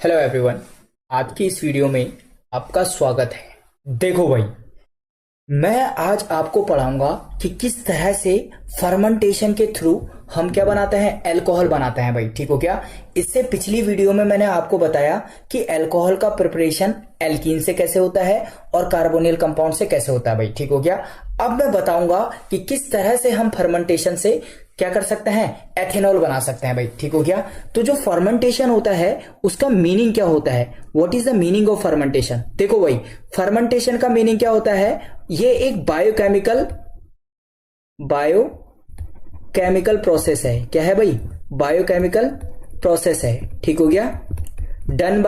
Hello everyone. आज की इस वीडियो में आपका स्वागत है। देखो भाई, मैं आज आपको पढ़ाऊंगा कि किस तरह से फर्मेंटेशन के थ्रू हम क्या बनाते हैं, अल्कोहल बनाते हैं भाई। ठीक हो क्या? इससे पिछली वीडियो में मैंने आपको बताया कि अल्कोहल का प्रिपरेशन एल्कीन से कैसे होता है और कार्बोनिल कंपाउंड से कैसे होता है भाई। ठीक हो गया? अब मैं बताऊंगा कि किस तरह से हम फर्मेंटेशन से क्या कर सकते हैं, एथेनॉल बना सकते हैं भाई। ठीक हो गया? तो जो फर्मेंटेशन होता है उसका मीनिंग क्या होता है, what is the meaning of fermentation. देखो भाई, फर्मेंटेशन का मीनिंग क्या होता है, ये एक बायोकेमिकल प्रोसेस है। क्या है भाई? बायोकेमिकल प्रोसेस है। ठीक हो गया? Done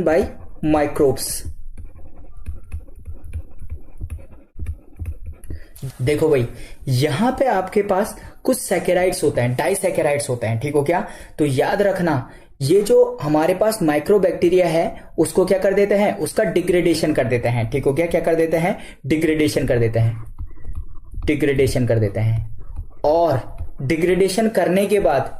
by microbes. देखो भाई, यहां पे आपके पास कुछ सैकेराइड्स होते हैं, डाइसैकेराइड्स होते हैं। ठीक हो क्या? तो याद रखना, ये जो हमारे पास माइक्रोबैक्टीरिया है उसको क्या कर देते हैं, उसका डिग्रेडेशन कर देते हैं। ठीक हो क्या? क्या कर देते हैं? डिग्रेडेशन कर देते हैं। और डिग्रेडेशन करने के बाद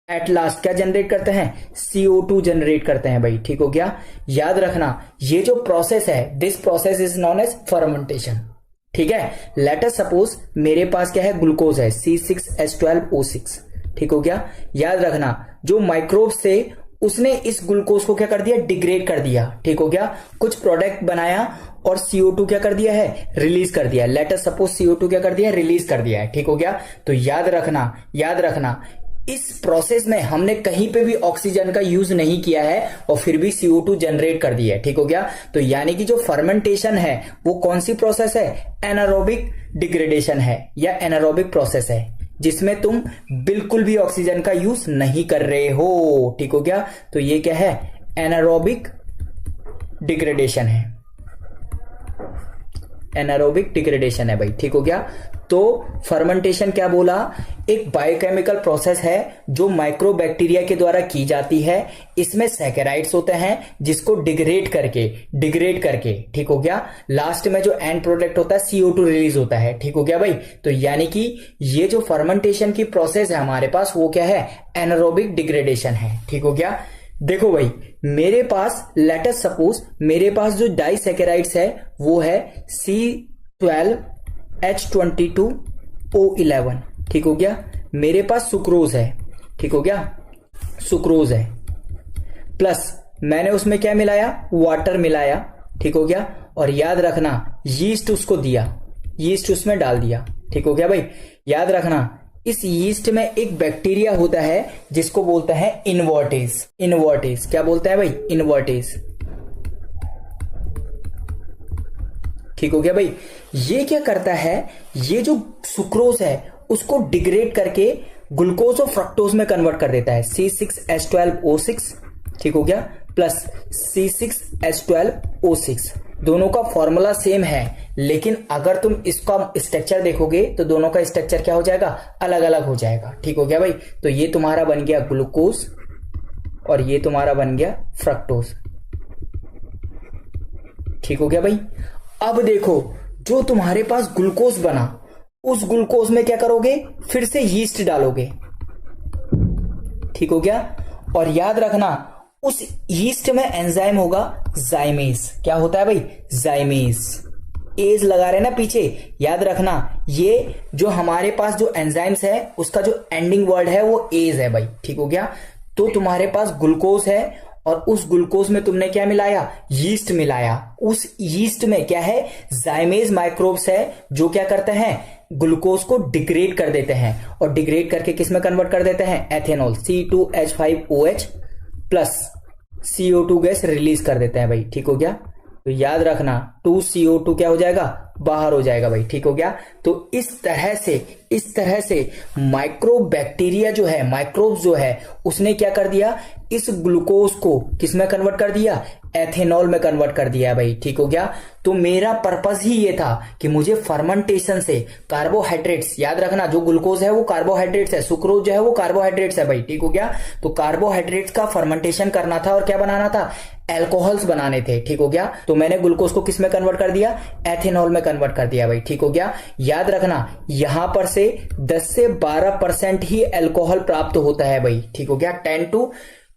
एट लास्ट क्या जनरेट करते हैं, CO2 जनरेट करते हैं भाई। ठीक हो गया? याद रखना, ये जो प्रोसेस है, this process is non age fermentation. ठीक है? लेट अस सपोज मेरे पास क्या है, ग्लूकोज है C6H12O6। ठीक हो गया? याद रखना, जो माइक्रोब्स थे उसने इस ग्लूकोज को क्या कर दिया, डिग्रेड कर दिया। ठीक हो गया? कुछ प्रोडक्ट बनाया और CO2 क्या कर दिया है, रिलीज कर दिया। लेट अस सपोज CO2 क्या कर दिया, रिलीज कर दिया है। ठीक हो गया? तो याद रखना इस प्रोसेस में हमने कहीं पे भी ऑक्सीजन का यूज नहीं किया है और फिर भी CO2 जनरेट कर दिया है। ठीक हो गया? तो यानी कि जो फर्मेंटेशन है वो कौन सी प्रोसेस है, एनारोबिक डिग्रेडेशन है या एनारोबिक प्रोसेस है, जिसमें तुम बिल्कुल भी ऑक्सीजन का यूज नहीं कर रहे हो। ठीक हो गया? तो ये क्या है, एनारोबिक डिग्रेडेशन है। एनारोबिक डिग्रेडेशन है भाई। ठीक हो गया? तो फर्मेंटेशन क्या बोला, एक बायोकेमिकल प्रोसेस है जो माइक्रोबैक्टीरिया के द्वारा की जाती है। इसमें सैकेराइड्स होते हैं जिसको डिग्रेड करके ठीक हो गया, लास्ट में जो एंड प्रोडक्ट होता है CO2 रिलीज होता है। ठीक हो गया भाई? तो यानी कि ये जो फर्मेंटेशन की प्रोसेस है हमारे पास वो क्या है, एनारोबिक डिग्रेडेशन है। ठीक हो गया? देखो भाई, मेरे पास लेट अस सपोज मेरे पास जो डाइसैकेराइड्स है वो है C12H22O11। ठीक हो गया? मेरे पास सुक्रोज है। ठीक हो गया? सुक्रोज है, प्लस मैंने उसमें क्या मिलाया, वाटर मिलाया। ठीक हो गया? और याद रखना, यीस्ट उसको दिया, यीस्ट उसमें डाल दिया। ठीक हो गया भाई? याद रखना, इस यीस्ट में एक बैक्टीरिया होता है जिसको बोलते हैं इनवर्टेज। क्या बोलते हैं भाई, इनवर्टेज। ठीक हो गया भाई? ये क्या करता है, ये जो सुक्रोज है उसको डिग्रेड करके ग्लूकोज और फ्रक्टोज में कन्वर्ट कर देता है, C6H12O6। ठीक हो गया? Plus C6H12O6। दोनों का फॉर्मूला सेम है, लेकिन अगर तुम इसका स्ट्रक्चर देखोगे तो दोनों का स्ट्रक्चर क्या हो जाएगा, अलग अलग हो जाएगा। ठीक हो गया भाई? तो ये तुम्हारा बन गया ग्लूकोज और ये तुम्हारा बन गया फ्रक्टोज। ठीक हो गया भाई? अब देखो, जो तुम्हारे पास ग्लूकोज बना उस ग्लूकोज में क्या करोगे, फिर से यीस्ट डालोगे। ठीक हो गया? और याद रखना, उस यीस्ट में एंजाइम होगा जाइमेज। क्या होता है भाई, जाइमेज। एज लगा रहे ना पीछे, याद रखना, ये जो हमारे पास जो एंजाइम्स है उसका जो एंडिंग वर्ड है वो एज है भाई। ठीक हो गया? तो तुम्हारे पास ग्लूकोज है और उस ग्लूकोज में तुमने क्या मिलाया, यीस्ट मिलाया। उस यीस्ट में क्या है, जाइमेज माइक्रोब्स है जो क्या करते हैं, ग्लूकोज को डिग्रेड कर देते हैं और डिग्रेड करके किस में कन्वर्ट कर देते हैं, ethanol C2H5OH plus CO2 gas release कर देते हैं भाई। ठीक हो गया? तो याद रखना 2CO2 क्या हो जाएगा, बाहर हो जाएगा भाई। ठीक हो गया? तो इस तरह से माइक्रोबैक्टीरिया जो है, माइक्रोब्स जो है, उसने क्या कर दिया, इस ग्लूकोज को किस में कन्वर्ट कर दिया, एथेनॉल में कन्वर्ट कर दिया भाई। ठीक हो गया? तो मेरा पर्पस ही ये था कि मुझे फर्मेंटेशन से कार्बोहाइड्रेट्स, याद रखना जो ग्लूकोज है वो कार्बोहाइड्रेट्स है, सुक्रोज जो है वो कार्बोहाइड्रेट्स है भाई। ठीक हो गया? तो कार्बोहाइड्रेट्स का फर्मेंटेशन करना था और क्या बनाना था, अल्कोहल्स बनाने थे। ठीक हो गया? तो मैंने ग्लूकोज को किस में कन्वर्ट कर दिया, एथेनॉल में कन्वर्ट कर दिया भाई, ठीक हो गया। याद रखना यहां पर से 10 से 12% ही अल्कोहल प्राप्त होता है भाई, ठीक हो गया। 10 to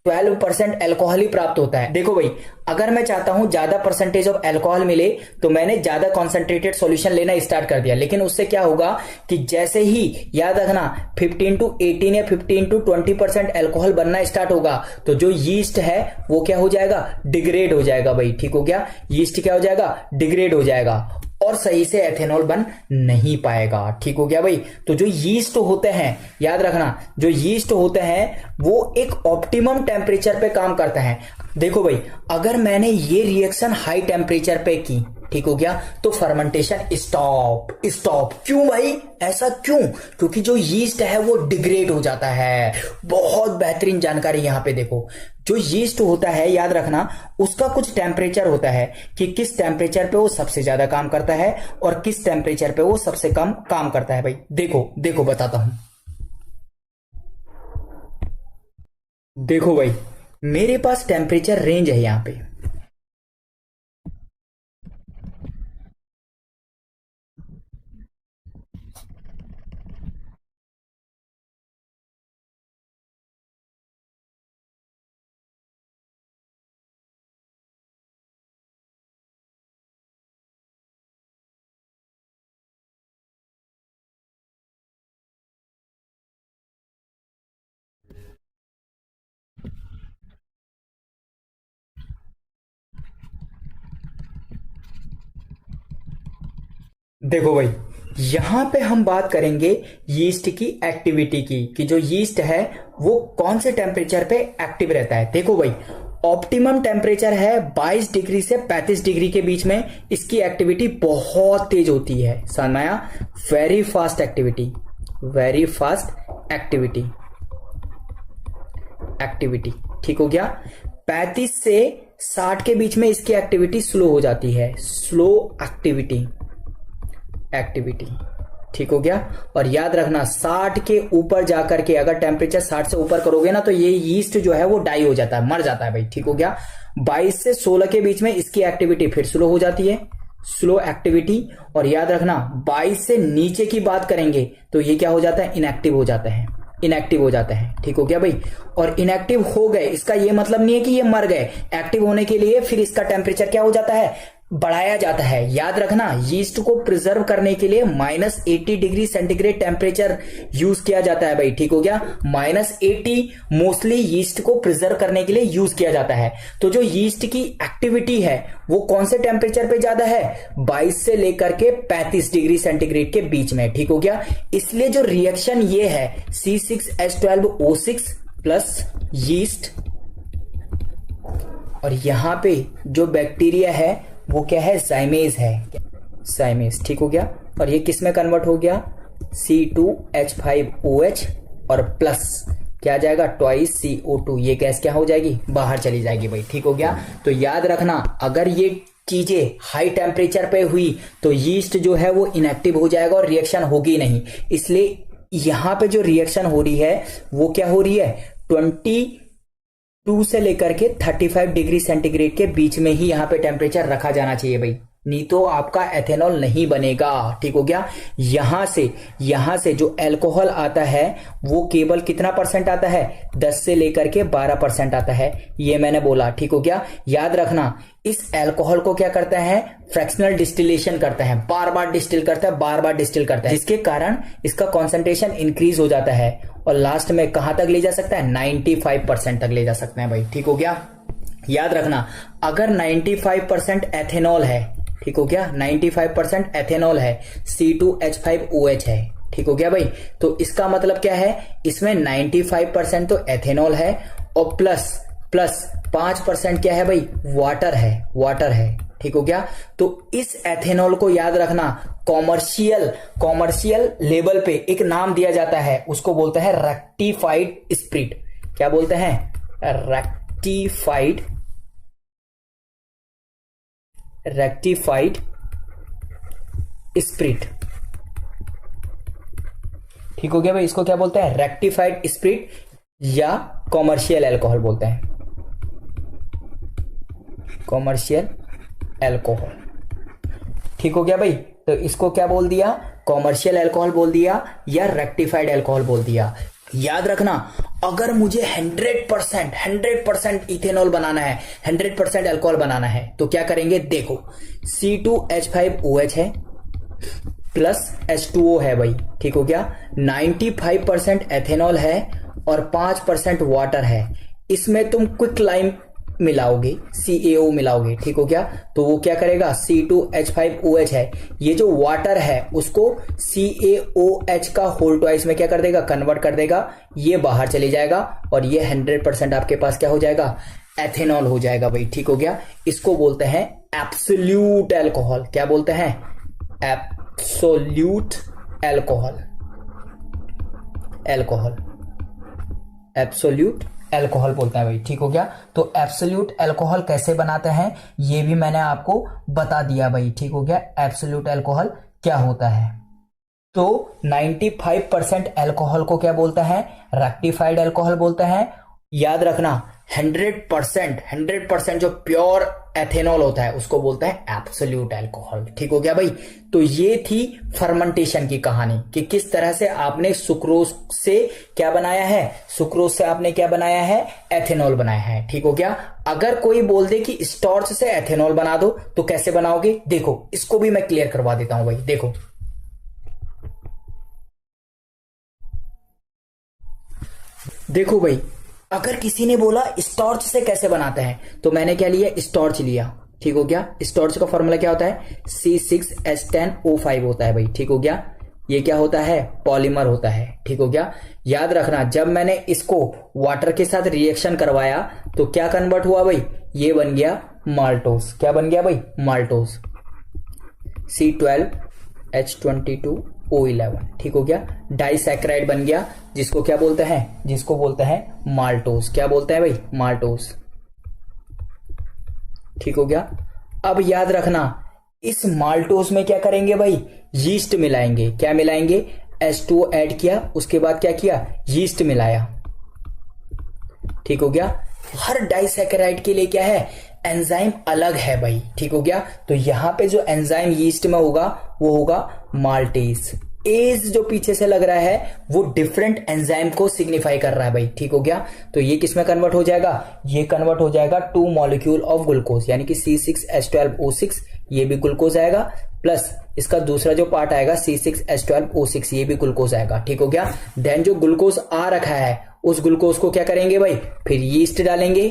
12% अल्कोहल ही प्राप्त होता है। देखो भाई, अगर मैं चाहता हूं ज्यादा परसेंटेज ऑफ अल्कोहल मिले तो मैंने ज्यादा कॉन्सेंट्रेटेड सॉल्यूशन लेना स्टार्ट कर दिया, लेकिन उससे क्या होगा कि जैसे ही याद रखना 15 to 18 या 15 to 20% अल्कोहल बनना स्टार्ट होगा तो जो यीस्ट है वो क्या हो जाएगा, डिग्रेड हो जाएगा भाई, ठीक हो गया। यीस्ट क्या हो जाएगा, डिग्रेड हो जाएगा और सही से एथेनॉल बन नहीं पाएगा, ठीक हो गया भाई। तो जो यीस्ट होते हैं, याद रखना जो यीस्ट होते हैं वो एक ऑप्टिमम टेम्परेचर पे काम करते हैं। देखो भाई, अगर मैंने ये रिएक्शन हाई टेम्परेचर पे की, ठीक हो गया, तो फर्मेंटेशन स्टॉप। क्यों भाई, ऐसा क्यों? क्योंकि जो यीस्ट है वो डिग्रेड हो जाता है। बहुत बेहतरीन जानकारी यहां पे देखो, जो यीस्ट होता है याद रखना उसका कुछ टेम्परेचर होता है कि किस टेम्परेचर पे वो सबसे ज्यादा काम करता है और किस टेम्परेचर पे वो सबसे कम काम करता है भाई। देखो बताता हूं। देखो भाई, मेरे पास टेम्परेचर रेंज है यहां पे, देखो भाई यहां पे हम बात करेंगे यीस्ट की एक्टिविटी की, कि जो यीस्ट है वो कौन से टेम्परेचर पे एक्टिव रहता है। देखो भाई, ऑप्टिमम टेम्परेचर है 22 डिग्री से 35 डिग्री के बीच में, इसकी एक्टिविटी बहुत तेज होती है। समझ में आया, वेरी फास्ट एक्टिविटी, ठीक हो गया। 35 से 60 के बीच में इसकी एक्टिविटी स्लो हो जाती है, स्लो एक्टिविटी, ठीक हो गया। और याद रखना 60 के ऊपर जाकर के अगर टेम्परेचर 60 से ऊपर करोगे ना तो ये यीस्ट जो है वो डाई हो जाता है, मर जाता है भाई, ठीक हो गया। 22 से 16 के बीच में इसकी एक्टिविटी फिर स्लो हो जाती है, स्लो एक्टिविटी। और याद रखना 22 से नीचे की बात करेंगे तो ये क्या हो जाता है, इनएक्टिव हो जाता है, ठीक हो गया भाई। और इनएक्टिव हो गए इसका ये मतलब नहीं है कि ये मर गए, एक्टिव होने के लिए फिर इसका टेम्परेचर क्या हो जाता है, बढ़ाया जाता है। याद रखना यीस्ट को प्रिजर्व करने के लिए -80 डिग्री सेंटीग्रेड टेम्परेचर यूज किया जाता है भाई, ठीक हो गया। -80 मोस्टली यीस्ट को प्रिजर्व करने के लिए यूज किया जाता है। तो जो यीस्ट की एक्टिविटी है वो कौन से टेम्परेचर पे ज्यादा है, 22 से लेकर के 35 डिग्री सेंटीग्रेड के बीच में, ठीक हो गया। इसलिए जो रिएक्शन ये है C6H12O6 प्लस यीस्ट, और यहां पे जो बैक्टीरिया है वो क्या है, जाइमेज है, जाइमेज, ठीक हो गया। और ये किस में कन्वर्ट हो गया, C2H5OH और प्लस क्या आ जाएगा, ट्वाइस CO2। ये गैस क्या हो जाएगी, बाहर चली जाएगी भाई, ठीक हो गया। तो याद रखना अगर ये चीजें हाई टेम्परेचर पे हुई तो यीस्ट जो है वो इनएक्टिव हो जाएगा और रिएक्शन होगी नहीं। इसलिए यहां पे जो रिएक्शन हो रही है वो क्या हो रही है, 22 से लेकर के 35 डिग्री सेंटीग्रेड के बीच में ही यहां पे टेम्परेचर रखा जाना चाहिए भाई, नहीं तो आपका एथेनॉल नहीं बनेगा, ठीक हो गया। यहां से जो अल्कोहल आता है वो केवल कितना परसेंट आता है, 10 से लेकर के 12% आता है, ये मैंने बोला, ठीक हो गया। याद रखना इस अल्कोहल को क्या करते हैं, फ्रैक्शनल डिस्टिलेशन करते हैं, बार बार डिस्टिल करता है, जिसके कारण इसका कॉन्सेंट्रेशन इंक्रीज हो जाता है और लास्ट में कहां तक ले जा सकता है, 95% तक ले जा सकते हैं भाई, ठीक हो गया। याद रखना अगर 95% एथेनॉल है, ठीक हो गया, 95% एथेनॉल है, C2H5OH है, ठीक हो गया भाई। तो इसका मतलब क्या है, इसमें 95% तो एथेनॉल है और प्लस 5% क्या है भाई, वाटर है, ठीक हो गया। तो इस एथेनॉल को याद रखना कॉमर्शियल लेवल पे एक नाम दिया जाता है, उसको बोलते हैं रेक्टिफाइड स्प्रिट। क्या बोलते हैं, रेक्टिफाइड स्प्रिट, ठीक हो गया भाई। इसको क्या बोलते हैं, रेक्टिफाइड स्प्रिट या कॉमर्शियल अल्कोहल बोलते हैं, कॉमर्शियल अल्कोहल, ठीक हो गया भाई। तो इसको क्या बोल दिया, कॉमर्शियल अल्कोहल बोल दिया या रेक्टिफाइड अल्कोहल बोल दिया। याद रखना, अगर मुझे 100% इथेनॉल बनाना है, 100% अल्कोहल बनाना है, तो क्या करेंगे, देखो C2H5OH है प्लस H2O है भाई, ठीक हो गया। 95% एथेनॉल है और 5% वाटर है। इसमें तुम क्विक लाइम मिलाओगे, CaO मिलाओगे, ठीक हो गया। तो वो क्या करेगा, C2H5OH है, ये जो वाटर है उसको CaOH का होल ट्वाइस में क्या कर देगा, कन्वर्ट कर देगा, ये बाहर चले जाएगा और ये 100% आपके पास क्या हो जाएगा, एथेनॉल हो जाएगा भाई, ठीक हो गया। इसको बोलते हैं एब्सोल्यूट अल्कोहल। क्या बोलते हैं, एब्सोल्यूट अल्कोहल, एब्सोल्यूट अल्कोहल बोलता है भाई, ठीक हो गया। तो एब्सोल्यूट अल्कोहल कैसे बनाते हैं ये भी मैंने आपको बता दिया भाई, ठीक हो गया। एब्सोल्यूट अल्कोहल क्या होता है, तो 95% अल्कोहल को क्या बोलता है, रेक्टिफाइड अल्कोहल बोलते हैं। याद रखना 100% जो प्योर एथेनॉल होता है उसको बोलता है एब्सोल्यूट अल्कोहल, ठीक हो गया भाई। तो ये थी फर्मेंटेशन की कहानी कि किस तरह से आपने सुक्रोज से क्या बनाया है, सुक्रोज से आपने क्या बनाया है, एथेनॉल बनाया है, ठीक हो गया। अगर कोई बोल दे कि स्टार्च से एथेनॉल बना दो तो कैसे बनाओगे, देखो इसको भी मैं क्लियर करवा देता हूं भाई। देखो भाई, अगर किसी ने बोला स्टार्च से कैसे बनाते हैं, तो मैंने क्या लिया, स्टार्च लिया, ठीक हो गया। स्टार्च का फॉर्मूला क्या होता है, C6H10O5 होता है भाई, ठीक हो गया। ये क्या होता है, पॉलीमर होता है, ठीक हो गया। याद रखना, जब मैंने इसको वाटर के साथ रिएक्शन करवाया तो क्या कन्वर्ट हुआ भाई, ये बन गया माल्टोस। क्या बन गया भाई, माल्टोस, C12H22O11, ठीक हो गया। डाइसैकेराइड बन गया, जिसको क्या बोलते हैं, जिसको बोलते हैं माल्टोस। क्या बोलते हैं भाई, माल्टोस, ठीक हो गया। अब याद रखना, इस माल्टोस में क्या करेंगे भाई, यीस्ट मिलाएंगे। क्या मिलाएंगे, H2O ऐड किया, उसके बाद क्या किया, यीस्ट मिलाया, ठीक हो गया। हर डाइसैकेराइड के लिए क्या है, एंजाइम अलग है भाई, ठीक हो गया। तो यहां पे जो एंजाइम यीस्ट में होगा वो होगा माल्टेज। एज जो पीछे से लग रहा है वो डिफरेंट एंजाइम को सिग्निफाई कर रहा है भाई, ठीक हो गया। तो ये किस में कन्वर्ट हो जाएगा, ये कन्वर्ट हो जाएगा 2 मॉलिक्यूल ऑफ ग्लूकोज, यानी कि C6H12O6, ये भी ग्लूकोज आएगा, प्लस इसका दूसरा जो पार्ट आएगा C6H12O6, ये भी ग्लूकोज आएगा, ठीक हो गया। देन जो ग्लूकोज आ रखा है उस ग्लूकोज को क्या करेंगे भाई, फिर यीस्ट डालेंगे,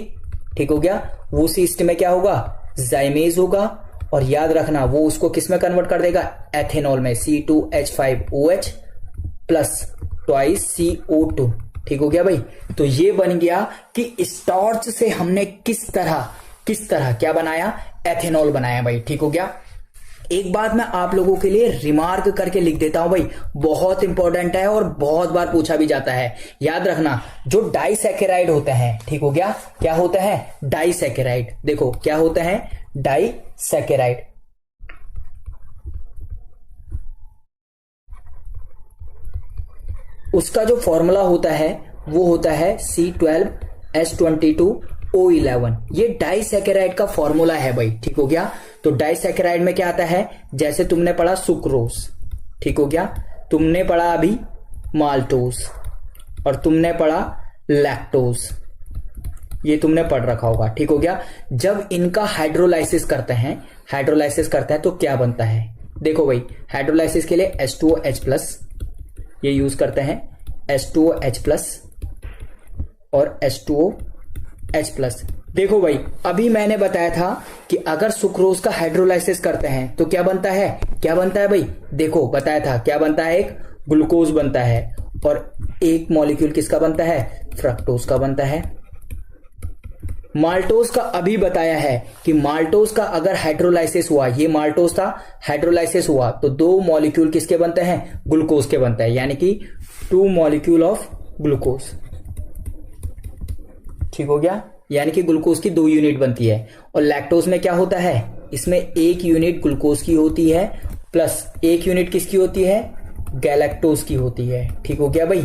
ठीक हो गया। उस यीस्ट में क्या होगा, जाइमेज होगा, और याद रखना वो उसको किस में कन्वर्ट कर देगा, एथेनॉल में, C2H5OH प्लस ट्वाइस CO2, ठीक हो गया भाई। तो ये बन गया कि स्टार्च से हमने किस तरह क्या बनाया, एथेनॉल बनाया भाई, ठीक हो गया। एक बात मैं आप लोगों के लिए रिमार्क करके लिख देता हूं भाई, बहुत इंपॉर्टेंट है और बहुत बार पूछा भी जाता है। याद रखना, जो डाइसैकेराइड होते हैं, ठीक हो गया, क्या होता है, डाइसैकेराइड। देखो क्या होता है, डाइसैकेराइड, उसका जो फॉर्मूला होता है वो होता है C12H22O11। ये डाइसैकेराइड का फॉर्मूला है भाई, ठीक हो गया। तो डाइसैकेराइड में क्या आता है, जैसे तुमने पढ़ा सुक्रोज, ठीक हो गया, तुमने पढ़ा अभी माल्टोस, और तुमने पढ़ा लैक्टोज, ये तुमने पढ़ रखा होगा, ठीक हो गया। जब इनका हाइड्रोलाइसिस करते हैं तो क्या बनता है, देखो भाई, हाइड्रोलाइसिस के लिए H2OH+, ये यूज करते हैं H2OH+ और H2OH+। देखो भाई, अभी मैंने बताया था कि अगर सुक्रोज का हाइड्रोलाइसिस करते हैं तो क्या बनता है भाई, देखो बताया था क्या बनता है, एक ग्लूकोज बनता है, और एक मॉलिक्यूल किसका बनता है, फ्रक्टोज का बनता है। माल्टोज का अभी बताया है कि माल्टोज का अगर हाइड्रोलाइसिस हुआ, ये माल्टोज था, हाइड्रोलाइसिस हुआ तो 2 मॉलिक्यूल किसके बनते हैं, ग्लूकोज के बनता है, यानी कि 2 मॉलिक्यूल ऑफ ग्लूकोज, ठीक हो गया, यानी कि ग्लूकोज की 2 यूनिट बनती है। और लैक्टोज में क्या होता है, इसमें 1 यूनिट ग्लूकोज की होती है, प्लस 1 यूनिट किसकी होती है, गैलेक्टोज की होती है, ठीक हो गया भाई।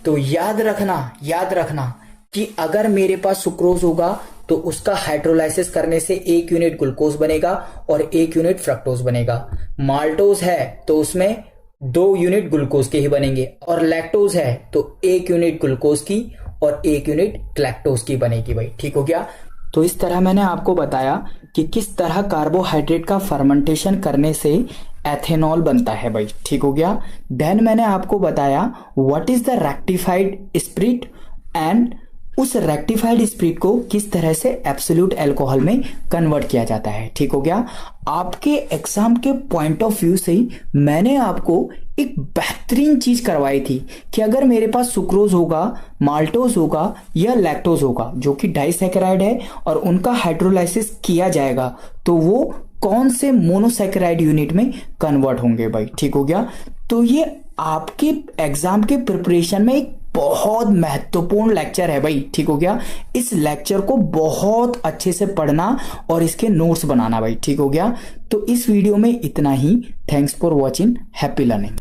तो याद रखना कि अगर मेरे पास सुक्रोज होगा तो उसका हाइड्रोलाइसिस करने से 1 यूनिट ग्लूकोज बनेगा और 1 यूनिट फ्रक्टोज बनेगा। माल्टोज है तो उसमें 2 यूनिट ग्लूकोज के ही बनेंगे, और लैक्टोज है तो 1 यूनिट ग्लूकोज की और 1 यूनिट लैक्टोज की बनेगी भाई। ठीक हो गया। तो इस तरह मैंने आपको बताया कि किस तरह कार्बोहाइड्रेट का फर्मेंटेशन करने से एथेनॉल बनता है भाई। ठीक हो गया। देन मैंने आपको बताया what is the rectified spirit, and उस रेक्टिफाइड स्पिरिट को किस तरह से एब्सोल्यूट अल्कोहल में कन्वर्ट किया जाता है। ठीक हो गया। आपके एग्जाम के पॉइंट ऑफ व्यू से ही मैंने आपको एक बेहतरीन चीज करवाई थी कि अगर मेरे पास सुक्रोज होगा, माल्टोज होगा या लैक्टोज होगा जो कि डाइसैकेराइड है और उनका हाइड्रोलाइसिस किया जाएगा तो वो कौन से मोनोसैकेराइड यूनिट में कन्वर्ट होंगे भाई। ठीक हो गया। तो ये आपके एग्जाम के प्रिपरेशन में एक बहुत महत्वपूर्ण लेक्चर है भाई। ठीक हो गया। इस लेक्चर को बहुत अच्छे से पढ़ना और इसके नोट्स बनाना भाई। ठीक हो गया। तो इस वीडियो में इतना ही। Thanks for watching. Happy learning.